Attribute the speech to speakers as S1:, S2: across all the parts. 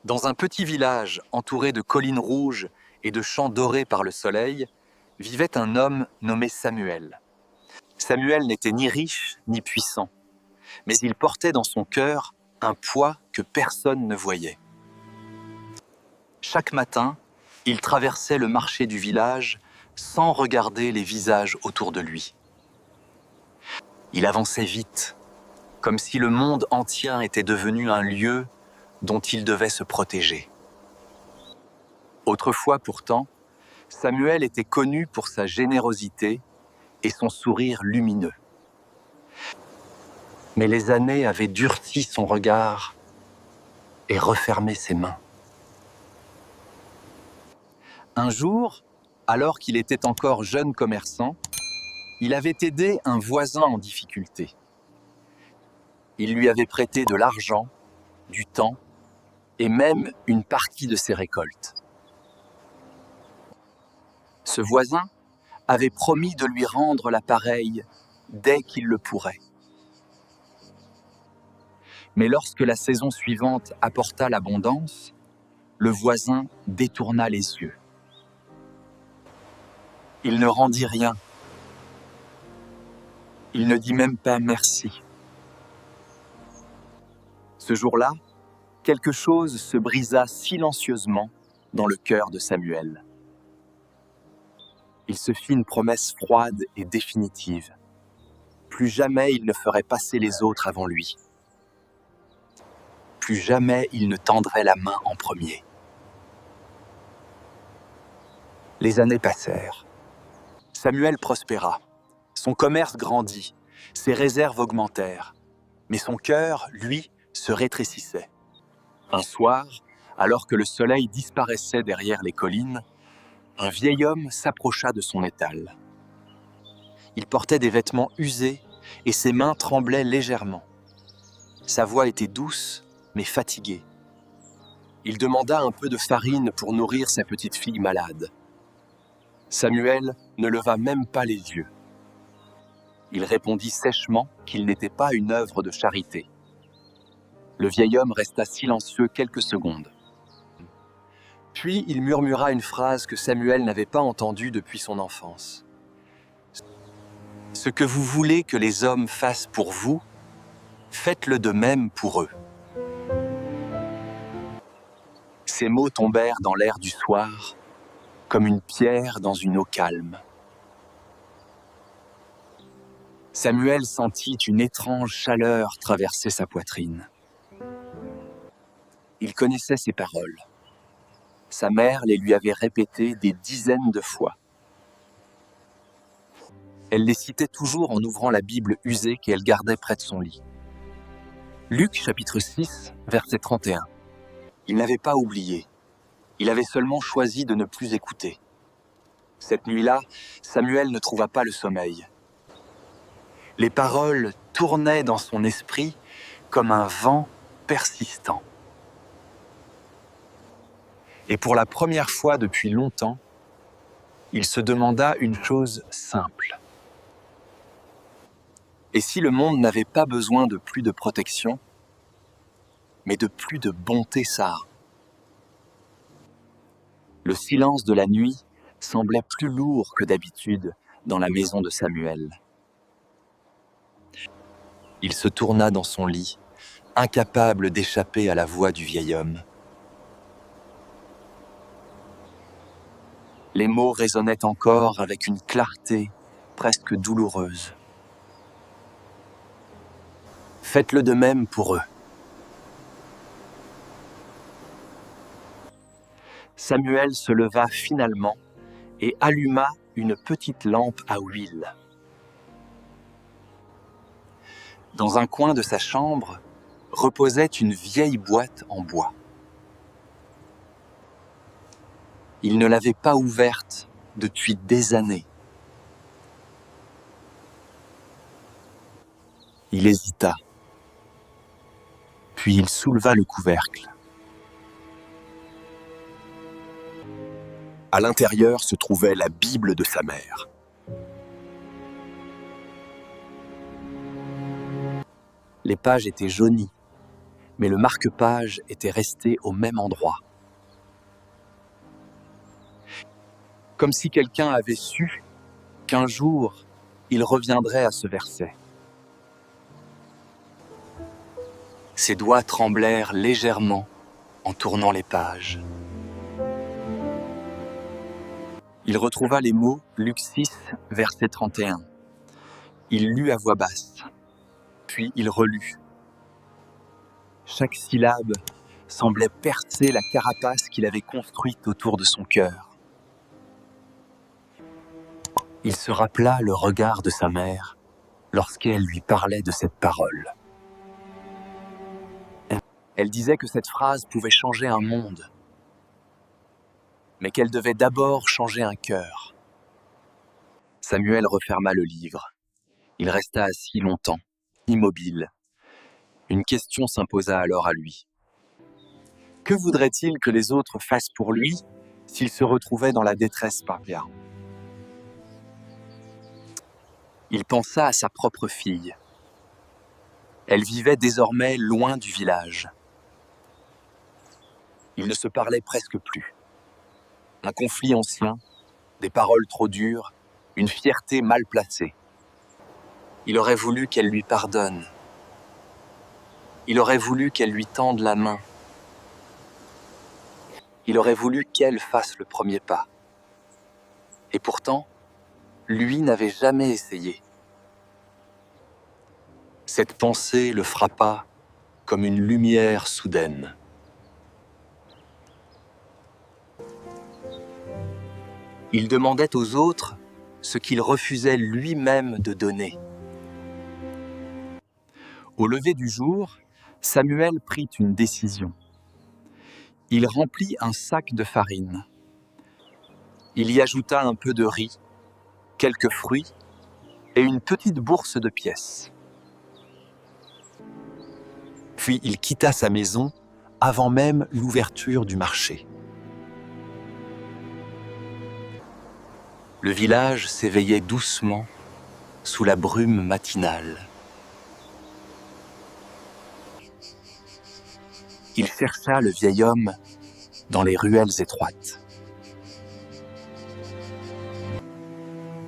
S1: Dans un petit village entouré de collines rouges et de champs dorés par le soleil, vivait un homme nommé Samuel. Samuel n'était ni riche ni puissant, mais il portait dans son cœur un poids que personne ne voyait. Chaque matin, il traversait le marché du village sans regarder les visages autour de lui. Il avançait vite, comme si le monde entier était devenu un lieu dont il devait se protéger. Autrefois pourtant, Samuel était connu pour sa générosité et son sourire lumineux. Mais les années avaient durci son regard et refermé ses mains. Un jour, alors qu'il était encore jeune commerçant, il avait aidé un voisin en difficulté. Il lui avait prêté de l'argent, du temps et même une partie de ses récoltes. Ce voisin avait promis de lui rendre l'appareil dès qu'il le pourrait. Mais lorsque la saison suivante apporta l'abondance, le voisin détourna les yeux. Il ne rendit rien. Il ne dit même pas merci. Ce jour-là, quelque chose se brisa silencieusement dans le cœur de Samuel. Il se fit une promesse froide et définitive. Plus jamais il ne ferait passer les autres avant lui. Plus jamais il ne tendrait la main en premier. Les années passèrent. Samuel prospéra. Son commerce grandit. Ses réserves augmentèrent. Mais son cœur, lui, se rétrécissait. Un soir, alors que le soleil disparaissait derrière les collines, un vieil homme s'approcha de son étal. Il portait des vêtements usés et ses mains tremblaient légèrement. Sa voix était douce, mais fatiguée. Il demanda un peu de farine pour nourrir sa petite fille malade. Samuel ne leva même pas les yeux. Il répondit sèchement qu'il n'était pas une œuvre de charité. Le vieil homme resta silencieux quelques secondes. Puis il murmura une phrase que Samuel n'avait pas entendue depuis son enfance. « Ce que vous voulez que les hommes fassent pour vous, faites-le de même pour eux. » Ces mots tombèrent dans l'air du soir, comme une pierre dans une eau calme. Samuel sentit une étrange chaleur traverser sa poitrine. Il connaissait ces paroles. Sa mère les lui avait répétées des dizaines de fois. Elle les citait toujours en ouvrant la Bible usée qu'elle gardait près de son lit. Luc chapitre 6, verset 31. Il n'avait pas oublié. Il avait seulement choisi de ne plus écouter. Cette nuit-là, Samuel ne trouva pas le sommeil. Les paroles tournaient dans son esprit comme un vent persistant. Et pour la première fois depuis longtemps, il se demanda une chose simple. Et si le monde n'avait pas besoin de plus de protection, mais de plus de bonté Sarah? Le silence de la nuit semblait plus lourd que d'habitude dans la maison de Samuel. Il se tourna dans son lit, incapable d'échapper à la voix du vieil homme. Les mots résonnaient encore avec une clarté presque douloureuse. Faites-le de même pour eux. Samuel se leva finalement et alluma une petite lampe à huile. Dans un coin de sa chambre reposait une vieille boîte en bois. Il ne l'avait pas ouverte depuis des années. Il hésita, puis il souleva le couvercle. À l'intérieur se trouvait la Bible de sa mère. Les pages étaient jaunies, mais le marque-page était resté au même endroit. Comme si quelqu'un avait su qu'un jour, il reviendrait à ce verset. Ses doigts tremblèrent légèrement en tournant les pages. Il retrouva les mots Luc 6, verset 31. Il lut à voix basse, puis il relut. Chaque syllabe semblait percer la carapace qu'il avait construite autour de son cœur. Il se rappela le regard de sa mère lorsqu'elle lui parlait de cette parole. Elle disait que cette phrase pouvait changer un monde, mais qu'elle devait d'abord changer un cœur. Samuel referma le livre. Il resta assis longtemps, immobile. Une question s'imposa alors à lui. Que voudrait-il que les autres fassent pour lui s'il se retrouvait dans la détresse par là ? Il pensa à sa propre fille. Elle vivait désormais loin du village. Ils ne se parlaient presque plus. Un conflit ancien, des paroles trop dures, une fierté mal placée. Il aurait voulu qu'elle lui pardonne. Il aurait voulu qu'elle lui tende la main. Il aurait voulu qu'elle fasse le premier pas. Et pourtant, lui n'avait jamais essayé. Cette pensée le frappa comme une lumière soudaine. Il demandait aux autres ce qu'il refusait lui-même de donner. Au lever du jour, Samuel prit une décision. Il remplit un sac de farine. Il y ajouta un peu de riz, quelques fruits et une petite bourse de pièces. Puis il quitta sa maison avant même l'ouverture du marché. Le village s'éveillait doucement sous la brume matinale. Il chercha le vieil homme dans les ruelles étroites.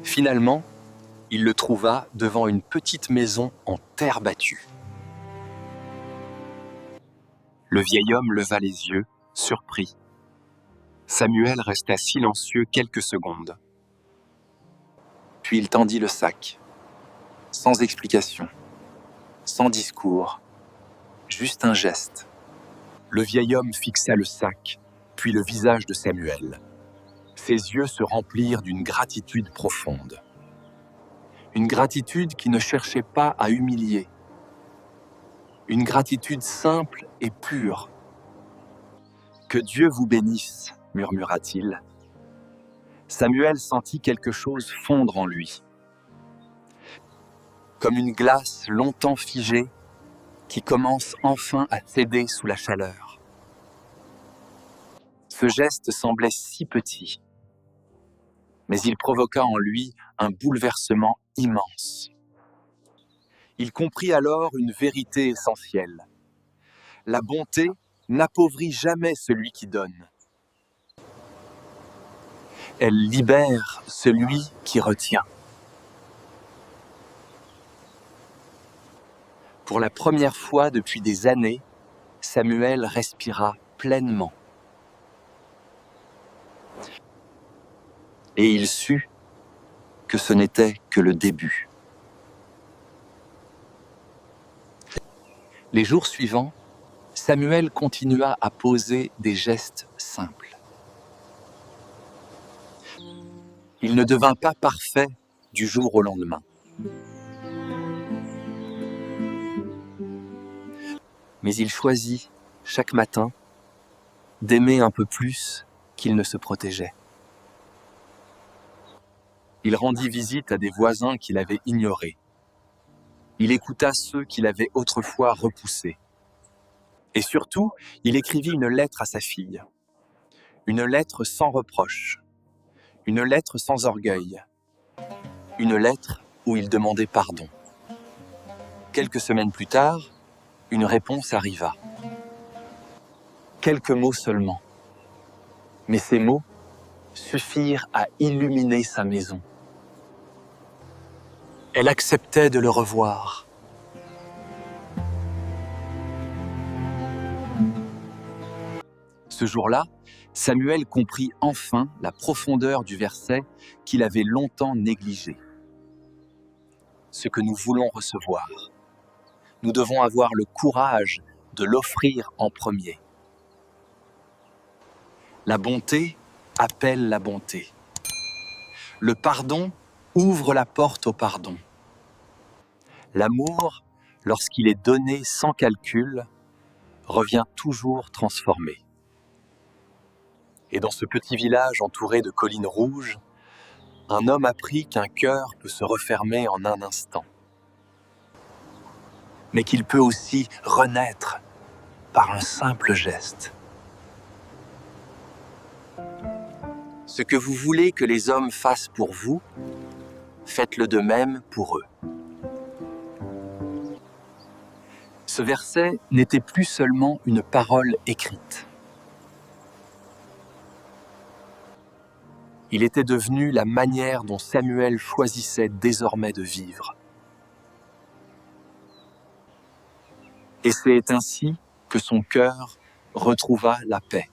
S1: Finalement, il le trouva devant une petite maison en terre battue. Le vieil homme leva les yeux, surpris. Samuel resta silencieux quelques secondes. Puis il tendit le sac, sans explication, sans discours, juste un geste. Le vieil homme fixa le sac, puis le visage de Samuel. Ses yeux se remplirent d'une gratitude profonde. Une gratitude qui ne cherchait pas à humilier. Une gratitude simple et pure. « Que Dieu vous bénisse », murmura-t-il. Samuel sentit quelque chose fondre en lui. Comme une glace longtemps figée qui commence enfin à céder sous la chaleur. Ce geste semblait si petit, mais il provoqua en lui un bouleversement immense. Il comprit alors une vérité essentielle. La bonté n'appauvrit jamais celui qui donne. Elle libère celui qui retient. Pour la première fois depuis des années, Samuel respira pleinement. Et il sut que ce n'était que le début. Les jours suivants, Samuel continua à poser des gestes simples. Il ne devint pas parfait du jour au lendemain. Mais il choisit, chaque matin, d'aimer un peu plus qu'il ne se protégeait. Il rendit visite à des voisins qu'il avait ignorés. Il écouta ceux qu'il avait autrefois repoussés. Et surtout, il écrivit une lettre à sa fille. Une lettre sans reproche. Une lettre sans orgueil. Une lettre où il demandait pardon. Quelques semaines plus tard, une réponse arriva. Quelques mots seulement. Mais ces mots suffirent à illuminer sa maison. Elle acceptait de le revoir. Ce jour-là, Samuel comprit enfin la profondeur du verset qu'il avait longtemps négligé. Ce que nous voulons recevoir, nous devons avoir le courage de l'offrir en premier. La bonté appelle la bonté. Le pardon ouvre la porte au pardon. L'amour, lorsqu'il est donné sans calcul, revient toujours transformé. Et dans ce petit village entouré de collines rouges, un homme apprit qu'un cœur peut se refermer en un instant, mais qu'il peut aussi renaître par un simple geste. Ce que vous voulez que les hommes fassent pour vous, faites-le de même pour eux. Ce verset n'était plus seulement une parole écrite. Il était devenu la manière dont Samuel choisissait désormais de vivre. Et c'est ainsi que son cœur retrouva la paix.